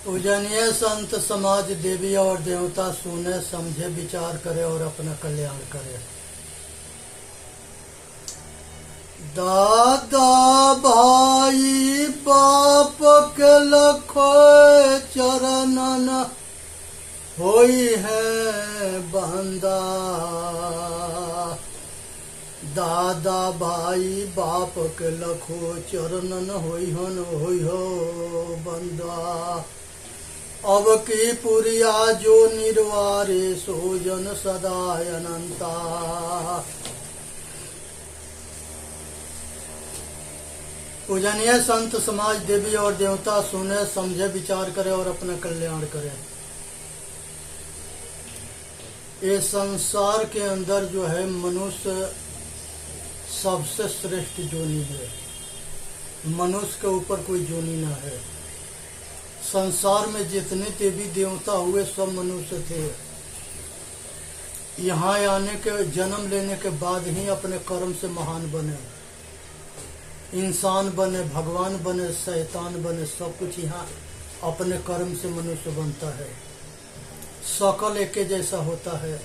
पूजनीय संत समाज देवी और देवता सुने समझे विचार करे और अपना कल्याण करे। दादा भाई बाप के लखो चरणन होई है बंदा। दादा भाई बाप के लखो चरणन होई हो बंदा। अब की पुरिया जो निर्वारे सोजन सदा अनंता। पूजनीय संत समाज देवी और देवता सुने समझे विचार करे और अपना कल्याण करे। ये संसार के अंदर जो है मनुष्य सबसे श्रेष्ठ जोनी है। मनुष्य के ऊपर कोई जोनी ना है। संसार में जितने देवी देवता हुए सब मनुष्य थे। यहाँ आने के जन्म लेने के बाद ही अपने कर्म से महान बने, इंसान बने, भगवान बने, शैतान बने, सब कुछ यहाँ अपने कर्म से मनुष्य बनता है। शकल एक जैसा होता है,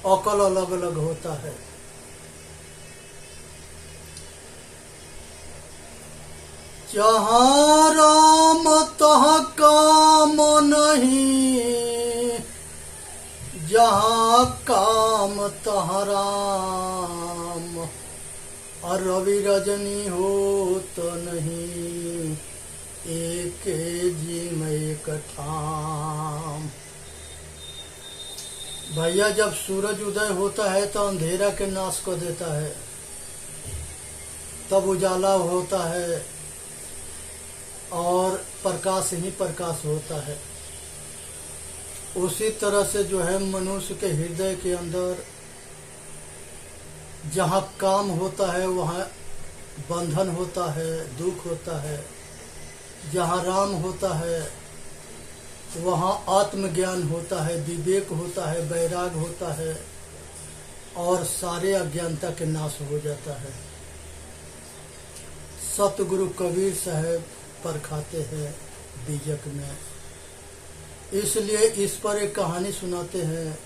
अकल अलग अलग होता है। जहाँ राम तहाँ काम नहीं, जहाँ काम तहाँ राम। और रवि रजनी हो तो नहीं, एक जी में एक ठाम। भैया जब सूरज उदय होता है तो अंधेरा के नाश कर देता है, तब उजाला होता है और प्रकाश ही प्रकाश होता है। उसी तरह से जो है मनुष्य के हृदय के अंदर जहाँ काम होता है वहाँ बंधन होता है, दुख होता है। जहाँ राम होता है वहाँ आत्मज्ञान होता है, विवेक होता है, वैराग होता है और सारे अज्ञानता के नाश हो जाता है। सतगुरु कबीर साहब परखाते हैं बीजक में। इसलिए इस पर एक कहानी सुनाते हैं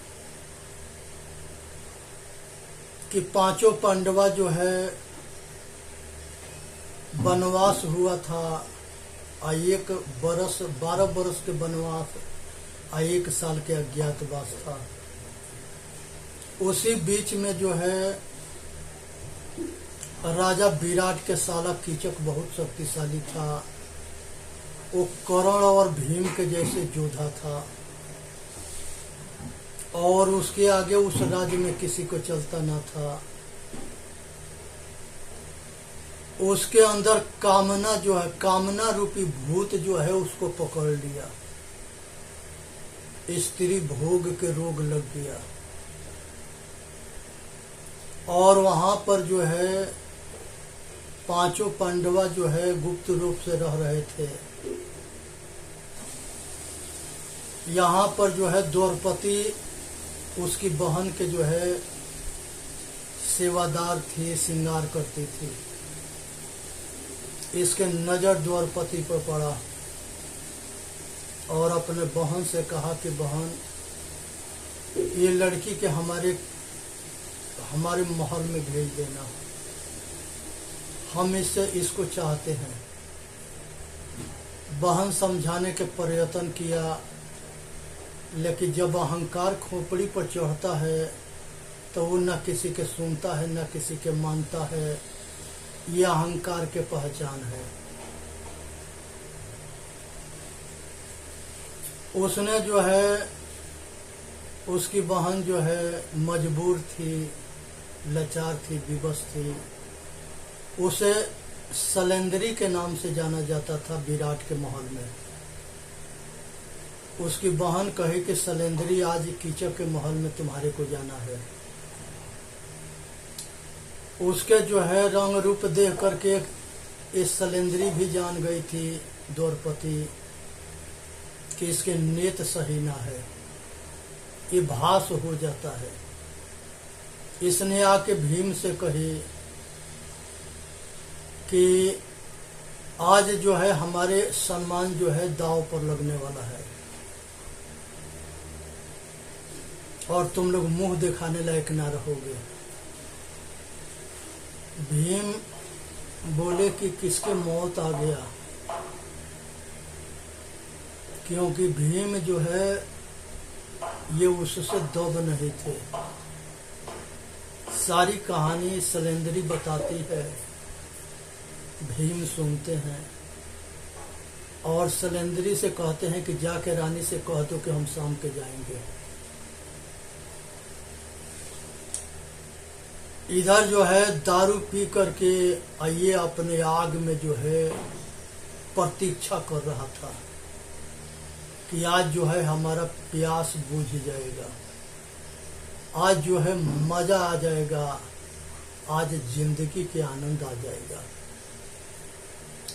कि पांचों पांडवा जो है वनवास हुआ था। 12 बरस के वनवास, 1 साल के अज्ञातवास था। उसी बीच में जो है राजा विराट के साला कीचक बहुत शक्तिशाली था। वो कर्ण और भीम के जैसे योद्धा था और उसके आगे उस राज्य में किसी को चलता न था। उसके अंदर कामना जो है, कामना रूपी भूत जो है उसको पकड़ लिया। स्त्री भोग के रोग लग गया और वहां पर जो है पांचों पांडवा जो है गुप्त रूप से रह रहे थे। यहाँ पर जो है द्रौपदी उसकी बहन के जो है सेवादार थी, श्रृंगार करती थी। इसके नजर द्रौपदी पर पड़ा और अपने बहन से कहा कि बहन, ये लड़की के हमारे महल में भेज देना, हम इसको चाहते हैं। बहन समझाने के प्रयत्न किया, लेकिन जब अहंकार खोपड़ी पर चढ़ता है तो वो न किसी के सुनता है न किसी के मानता है। ये अहंकार के पहचान है। उसने जो है, उसकी बहन जो है मजबूर थी, लाचार थी, विवश थी। उसे सलेंद्री के नाम से जाना जाता था विराट के महल में। उसकी बहन कही कि सलेंद्री, आज कीचक के महल में तुम्हारे को जाना है। उसके जो है रंग रूप देख करके इस सलेंद्री भी जान गई थी द्रौपदी कि इसके नेत सही ना है। ये भास हो जाता है। इसने आके भीम से कही कि आज जो है हमारे सम्मान जो है दांव पर लगने वाला है और तुम लोग मुंह दिखाने लायक ना रहोगे। भीम बोले कि किसके मौत आ गया, क्योंकि भीम जो है ये उससे दब नहीं थे। सारी कहानी सलेंदरी बताती है, भीम सुनते हैं और सलेंदरी से कहते हैं कि जाके रानी से कह दो कि हम शाम के जाएंगे। इधर जो है दारू पी करके ये अपने आग में जो है प्रतीक्षा कर रहा था कि आज जो है हमारा प्यास बुझ जाएगा, आज जो है मजा आ जाएगा, आज जिंदगी के आनंद आ जाएगा।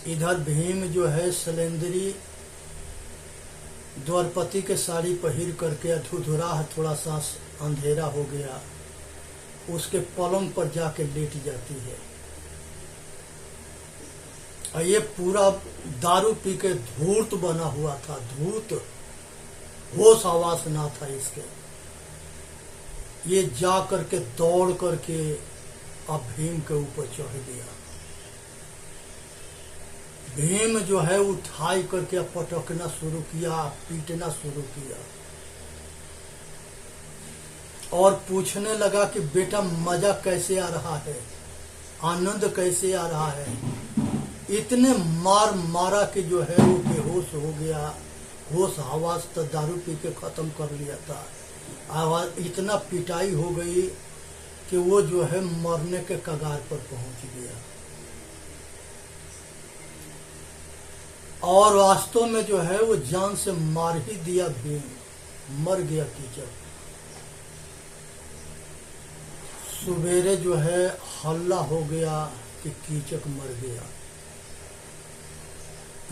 इधर भीम जो है सलेंदरी द्वारपति के साड़ी पहिर करके अधूधुरा थोड़ा सा अंधेरा हो गया, उसके पलंग पर जाके लेट जाती है। और ये पूरा दारू पी के धूर्त बना हुआ था, धूर्त, होश आवास ना था इसके। ये जा करके दौड़ करके अब भीम के ऊपर चढ़ गया। भीम जो है उठाई करके पटकना शुरू किया, पीटना शुरू किया और पूछने लगा कि बेटा मजा कैसे आ रहा है, आनंद कैसे आ रहा है। इतने मार मारा कि जो है वो बेहोश हो गया, होश हवास तो दारू पी के खत्म कर लिया था। आवाज इतना पिटाई हो गई कि वो जो है मरने के कगार पर पहुंच गया। और वास्तव में जो है वो जान से मार ही दिया, भीम मर गया कीचक। सुबेरे जो है हल्ला हो गया कि कीचक मर गया।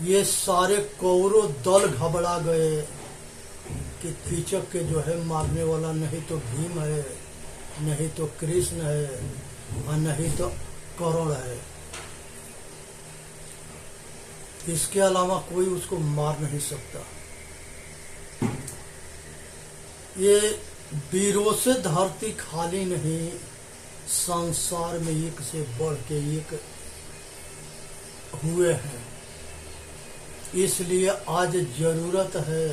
ये सारे कौरव दल घबरा गए कि कीचक के जो है मारने वाला नहीं तो भीम है, नहीं तो कृष्ण है और नहीं तो कर्ण है, इसके अलावा कोई उसको मार नहीं सकता। ये वीरों से धरती खाली नहीं, संसार में एक से बढ़ के एक हुए हैं। इसलिए आज जरूरत है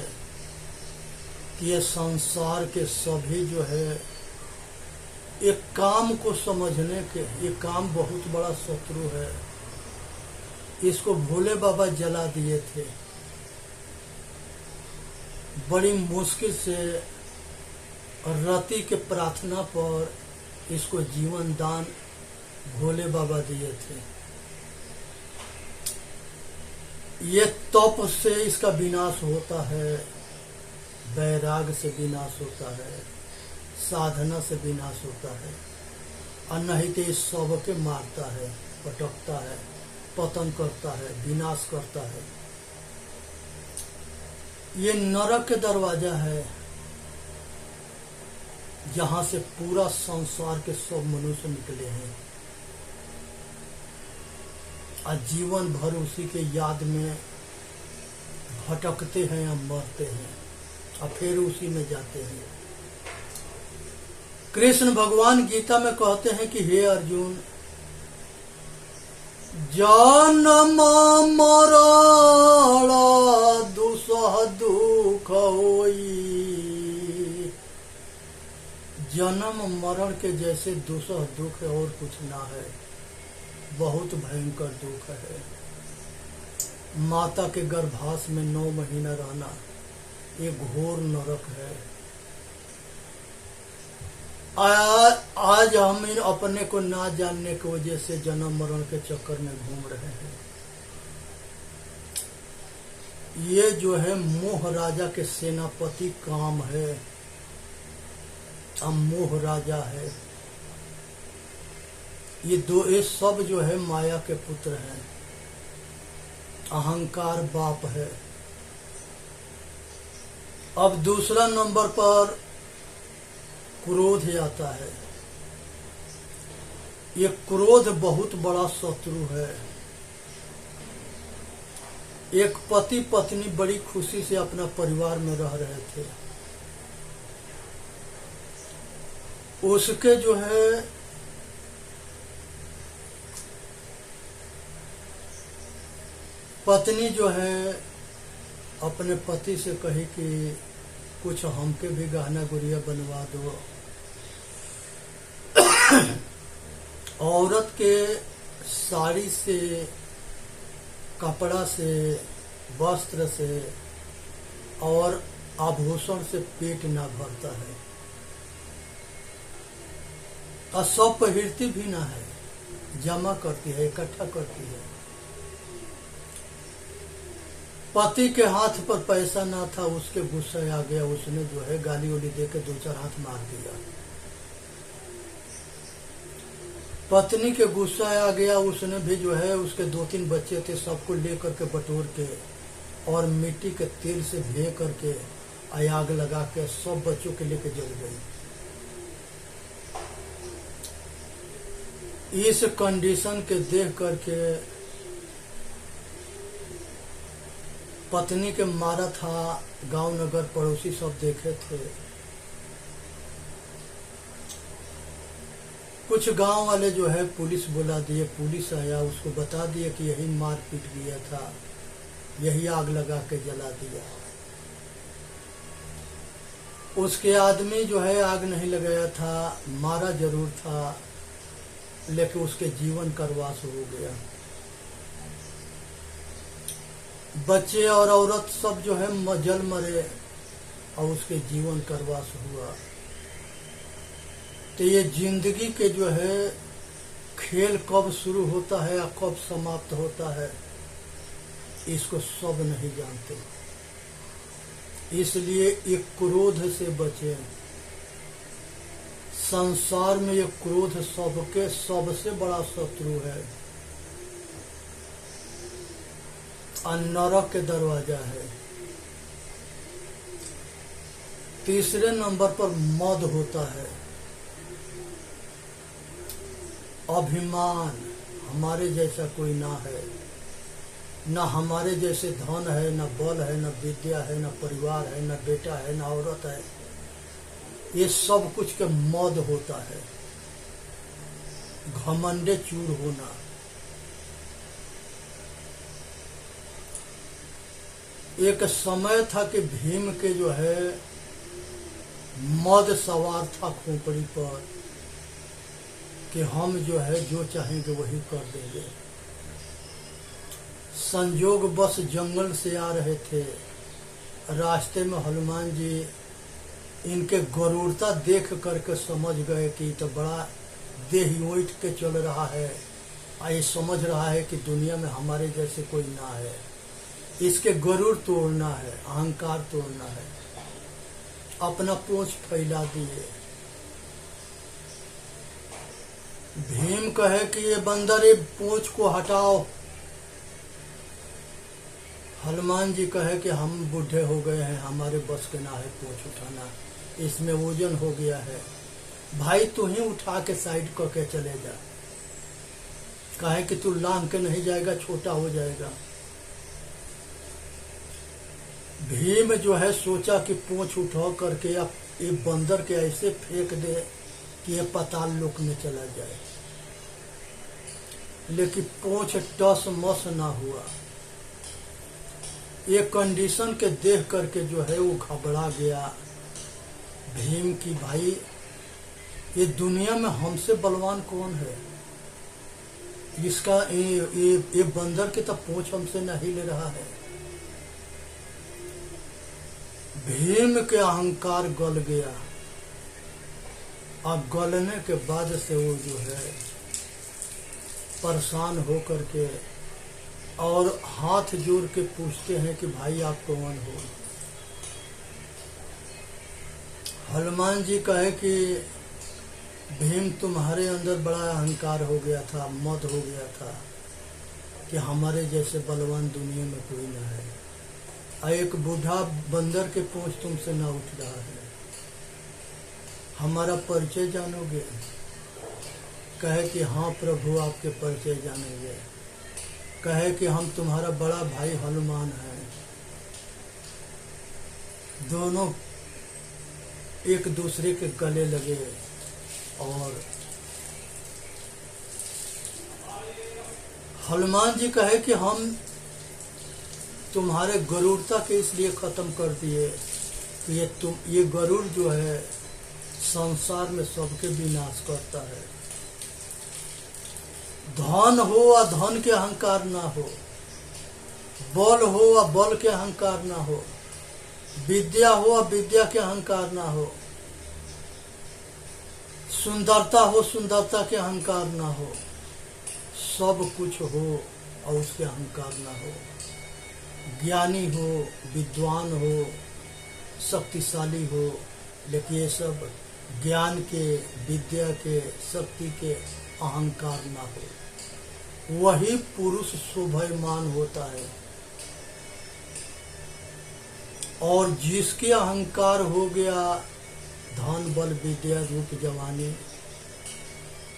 कि ये संसार के सभी जो है एक काम को समझने के, ये काम बहुत बड़ा शत्रु है। इसको भोले बाबा जला दिए थे, बड़ी मुश्किल से रति के प्रार्थना पर इसको जीवन दान भोले बाबा दिए थे। ये तप से इसका विनाश होता है, वैराग से विनाश होता है, साधना से विनाश होता है, और नहीं तो इस सबके मारता है, पटकता है, पतन करता है, विनाश करता है। ये नरक के दरवाजा है जहां से पूरा संसार के सब मनुष्य निकले हैं और जीवन भर उसी के याद में भटकते हैं या मरते हैं और फिर उसी में जाते हैं। कृष्ण भगवान गीता में कहते हैं कि हे अर्जुन, जन्म मरण दुसह दुख होई। जन्म मरण के जैसे दुसह दुख और कुछ ना है, बहुत भयंकर दुख है। माता के गर्भाश में 9 महीना रहना एक घोर नरक है। आज हम अपने को ना जानने की वजह से जन्म मरण के चक्कर में घूम रहे हैं। ये जो है मोह राजा के सेनापति काम है, अब मोह राजा है। ये सब जो है माया के पुत्र हैं। अहंकार बाप है। अब दूसरा नंबर पर क्रोध आता है। ये क्रोध बहुत बड़ा शत्रु है। एक पति पत्नी बड़ी खुशी से अपना परिवार में रह रहे थे। उसके जो है पत्नी जो है अपने पति से कही कि कुछ हमके भी गहना गुड़िया बनवा दो। औरत के साड़ी से, कपड़ा से, वस्त्र से और आभूषण से पेट ना भरता है और सब पहिरती भी ना है, जमा करती है, इकट्ठा करती है। पति के हाथ पर पैसा ना था, उसके गुस्सा आ गया, उसने जो है गाली उली देके 2-4 हाथ मार दिया। पत्नी के गुस्सा आ गया, उसने भी जो है उसके 2-3 बच्चे थे, सबको लेकर के बटोर के और मिट्टी के तेल से भे करके आग लगा के सब बच्चों के लेके जल गई। इस कंडीशन के देख करके पत्नी के मारा था, गांव नगर पड़ोसी सब देखे थे। कुछ गांव वाले जो है पुलिस बुला दिए, पुलिस आया, उसको बता दिया कि यही मार पीट गया था, यही आग लगा के जला दिया। उसके आदमी जो है आग नहीं लगाया था, मारा जरूर था, लेकिन उसके जीवन करवास हो गया। बच्चे और औरत सब जो है जल मरे और उसके जीवन करवास हुआ। तो ये जिंदगी के जो है खेल कब शुरू होता है और कब समाप्त होता है, इसको सब नहीं जानते। इसलिए एक क्रोध से बचे। संसार में ये क्रोध सबके सबसे बड़ा शत्रु है और नरक के दरवाजा है। तीसरे नंबर पर मद होता है, अभिमान, हमारे जैसा कोई ना है, ना हमारे जैसे धन है, ना बल है, ना विद्या है, ना परिवार है, ना बेटा है, ना औरत है। ये सब कुछ के मद होता है। घमंडे चूर होना। एक समय था कि भीम के जो है मद सवार था खोपड़ी पर कि हम जो है जो चाहेंगे वही कर देंगे। संजोग बस जंगल से आ रहे थे, रास्ते में हनुमान जी इनके गरूरता देख करके समझ गए कि तो बड़ा देह ओंठ के चल रहा है, ये समझ रहा है कि दुनिया में हमारे जैसे कोई ना है, इसके गरूर तोड़ना है, अहंकार तोड़ना है। अपना पूंछ फैला दिए। भीम कहे कि ये बंदर, ये पूंछ को हटाओ। हनुमान जी कहे कि हम बूढ़े हो गए हैं, हमारे बस के ना है पूंछ उठाना, इसमें वजन हो गया है। भाई तू ही उठा के साइड करके चले जा। कहे कि तू लांग के नहीं जाएगा, छोटा हो जाएगा। भीम जो है सोचा कि पूंछ उठा करके अब ये बंदर के ऐसे फेंक दे कि ये पाताल लोक में चला जाए, लेकिन पूंछ टस मस ना हुआ। ये कंडीशन के देख करके जो है वो घबरा गया भीम की, भाई ये दुनिया में हमसे बलवान कौन है, इसका ये बंदर की तो पूंछ हमसे नहीं ले रहा है। भीम के अहंकार गल गया और गलने के बाद से वो जो है परेशान हो करके और हाथ जोड़ के पूछते हैं कि भाई आप कौन हो। हनुमान जी कहे कि भीम तुम्हारे अंदर बड़ा अहंकार हो गया था, मद हो गया था कि हमारे जैसे बलवान दुनिया में कोई ना है, और एक बूढ़ा बंदर के पूंछ तुमसे ना उठ रहा है, हमारा परिचय जानोगे? कहे कि हाँ प्रभु आपके परिचय जानेंगे। कहे कि हम तुम्हारा बड़ा भाई हनुमान है। दोनों एक दूसरे के गले लगे और हनुमान जी कहे कि हम तुम्हारे गरुड़ता के इसलिए खत्म कर दिए कि ये गरुड़ जो है संसार में सबके विनाश करता है। धन हो या धन के अहंकार ना हो, बल हो या बल के अहंकार ना हो, विद्या हो या विद्या के अहंकार ना हो, सुंदरता हो सुंदरता के अहंकार ना हो, सब कुछ हो और उसके अहंकार ना हो। ज्ञानी हो, विद्वान हो, शक्तिशाली हो, लेकिन ये सब ज्ञान के, विद्या के, शक्ति के अहंकार ना हो, वही पुरुष शोभायमान होता है। और जिसके अहंकार हो गया धन बल विद्या रूप जवानी,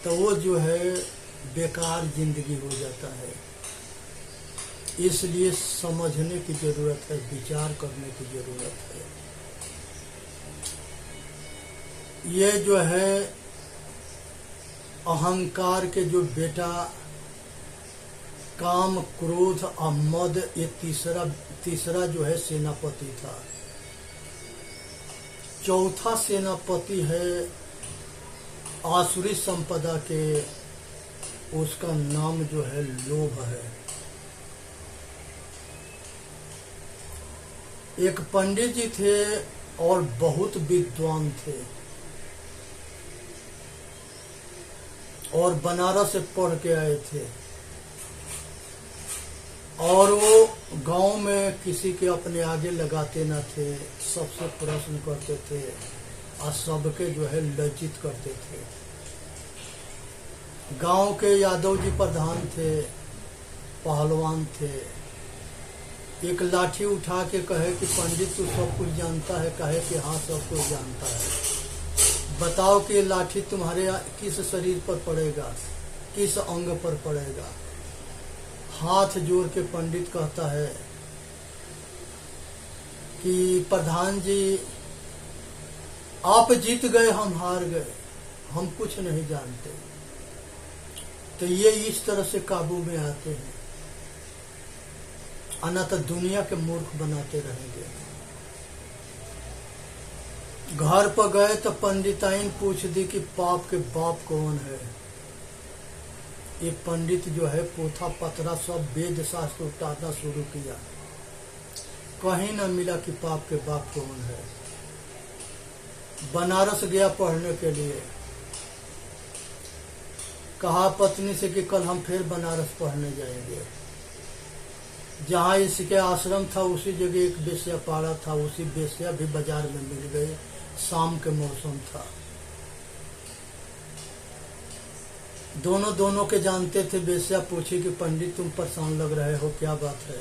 तो वो जो है बेकार जिंदगी हो जाता है। इसलिए समझने की जरूरत है, विचार करने की जरूरत है। ये जो है अहंकार के जो बेटा काम क्रोध और मद, ये तीसरा जो है सेनापति था। चौथा सेनापति है आसुरी संपदा के, उसका नाम जो है लोभ है। एक पंडित जी थे और बहुत विद्वान थे और बनारस से पढ़ के आए थे, और वो गांव में किसी के अपने आगे लगाते न थे, सबसे प्रश्न करते थे और सबके जो है लज्जित करते थे। गांव के यादव जी प्रधान थे, पहलवान थे। एक लाठी उठा के कहे कि पंडित तू सब कुछ जानता है? कहे कि हाँ सब कुछ जानता है। बताओ कि ये लाठी तुम्हारे किस शरीर पर पड़ेगा, किस अंग पर पड़ेगा? हाथ जोड़ के पंडित कहता है कि प्रधान जी आप जीत गए, हम हार गए, हम कुछ नहीं जानते। तो ये इस तरह से काबू में आते हैं, अनंत दुनिया के मूर्ख बनाते रहेंगे। घर पर गए तो पंडिताइन पूछ दी कि पाप के बाप कौन है। ये पंडित जो है पोथा पतरा सब वेद शास्त्र उतारना शुरू किया, कहीं न मिला कि पाप के बाप कौन है। बनारस गया पढ़ने के लिए, कहा पत्नी से कि कल हम फिर बनारस पढ़ने जाएंगे। जहाँ इसके आश्रम था उसी जगह एक वेश्या पाड़ा था, उसी वेश्या भी बाजार में मिल गई। शाम के मौसम था, दोनों के जानते थे। वेश्या पूछी कि पंडित तुम परेशान लग रहे हो, क्या बात है?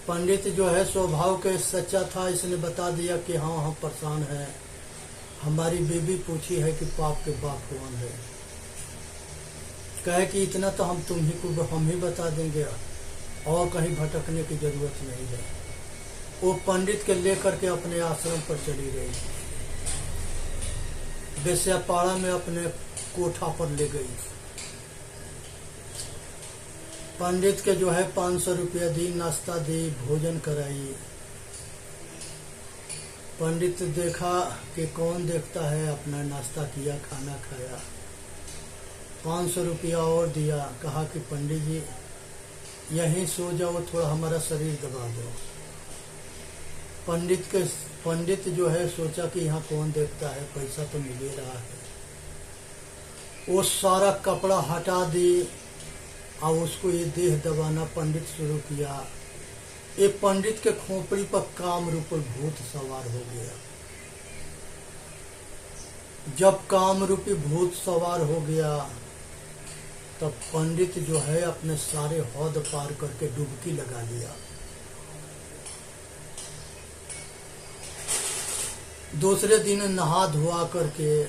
पंडित जो है स्वभाव के सच्चा था, इसने बता दिया कि हाँ हम परेशान हैं, हमारी बीवी पूछी है कि पाप के बाप कौन है। कहे कि इतना तो हम ही बता देंगे, और कहीं भटकने की जरूरत नहीं है। वो पंडित के लेकर के अपने आश्रम पर चली गई, वेश्यापाड़ा में अपने कोठा पर ले गई। पंडित के जो है 500 रुपया दी, नाश्ता दी, भोजन कराई। पंडित देखा कि कौन देखता है, अपना नाश्ता किया, खाना खाया, 500 रुपया और दिया। कहा कि पंडित जी यहीं सो जाओ, थोड़ा हमारा शरीर दबा दो। पंडित जो है सोचा कि यहाँ कौन देखता है, पैसा तो मिल ही रहा है। वो सारा कपड़ा हटा दी और उसको ये देह दबाना पंडित शुरू किया। ये पंडित के खोपड़ी पर काम रूप भूत सवार हो गया। जब काम रूपी भूत सवार हो गया तब पंडित जो है अपने सारे हौद पार करके डुबकी लगा लिया। दूसरे दिन नहा धोआ करके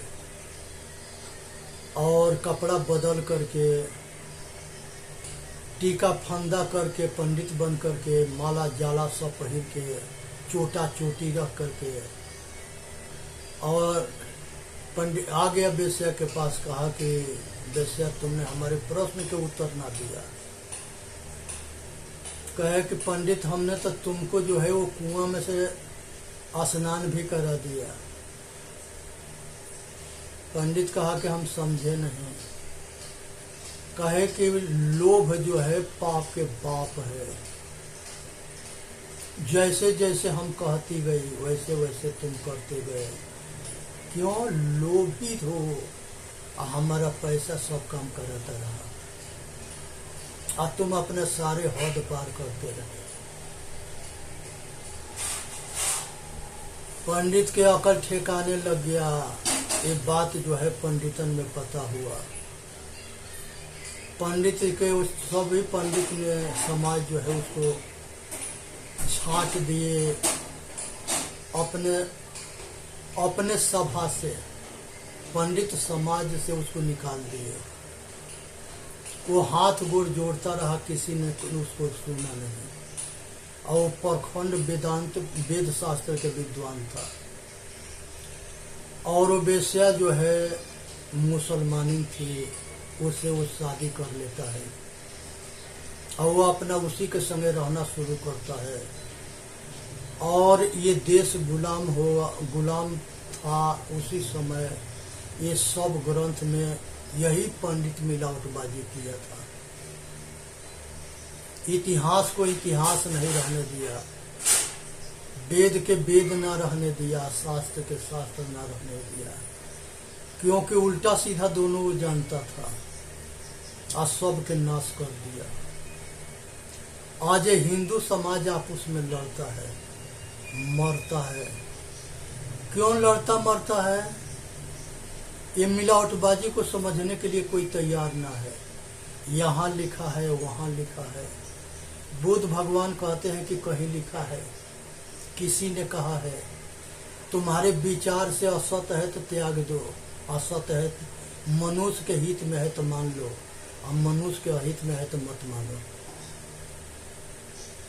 और कपड़ा बदल करके टीका फंदा करके पंडित बन करके माला जाला सब पहिर के चोटा चोटी रख करके और पंडित आ गया वेश्या के पास। कहा कि वेश्या तुमने हमारे प्रश्न के उत्तर ना दिया। कहे कि पंडित हमने तो तुमको जो है वो कुआं में से स्नान भी करा दिया। पंडित कहा कि हम समझे नहीं। कहे कि लोभ जो है पाप के बाप है। जैसे जैसे हम कहती गई वैसे वैसे तुम करते गए। क्यों लोभित हो? हमारा पैसा सब काम कराता रहा और तुम अपने सारे हद पार करते रहे। पंडित के अकल ठिकाने लग गया। ये बात जो है पंडितन में पता हुआ। पंडित के उस सभी पंडित ने समाज जो है उसको छांट दिए। अपने सभा से पंडित समाज से उसको निकाल दिए। वो हाथ गोड़ जोड़ता रहा, किसी ने उसको सुना नहीं। और परखंड वेदांत वेद शास्त्र के विद्वान था। और वो वेश्या जो है मुसलमानी थी, उससे वो शादी कर लेता है और वो अपना उसी के संगे रहना शुरू करता है। और ये देश गुलाम था उसी समय। ये सब ग्रंथ में यही पंडित मिलावटबाजी किया था। इतिहास को इतिहास नहीं रहने दिया, वेद के वेद ना रहने दिया, शास्त्र के शास्त्र ना रहने दिया। क्योंकि उल्टा सीधा दोनों वो जानता था और सब के नाश कर दिया। आज हिंदू समाज आपस में लड़ता है, मरता है। क्यों लड़ता मरता है? ये मिलावटबाजी को समझने के लिए कोई तैयार ना है। यहाँ लिखा है, वहाँ लिखा है। बुद्ध भगवान कहते हैं कि कहीं लिखा है, किसी ने कहा है तुम्हारे विचार से असत है तो त्याग दो, असत है मनुष्य के हित में है तो मान लो, और मनुष्य के अहित में है तो मत मानो।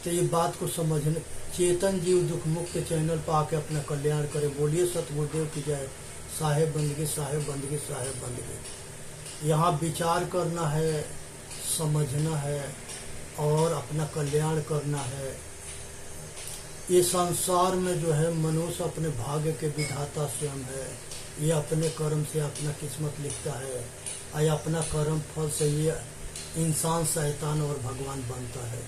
तो ये बात को समझने चेतन जीव दुख मुक्त चैनल पर आके अपना कल्याण करे। बोलिए सतगुरुदेव की जय। साहेब बंदगी, साहेब बंदगी, साहेब बंदगी। यहाँ विचार करना है, समझना है और अपना कल्याण करना है। ये संसार में जो है मनुष्य अपने भाग्य के विधाता स्वयं है। ये अपने कर्म से अपना किस्मत लिखता है और अपना कर्म फल से ये इंसान शैतान और भगवान बनता है।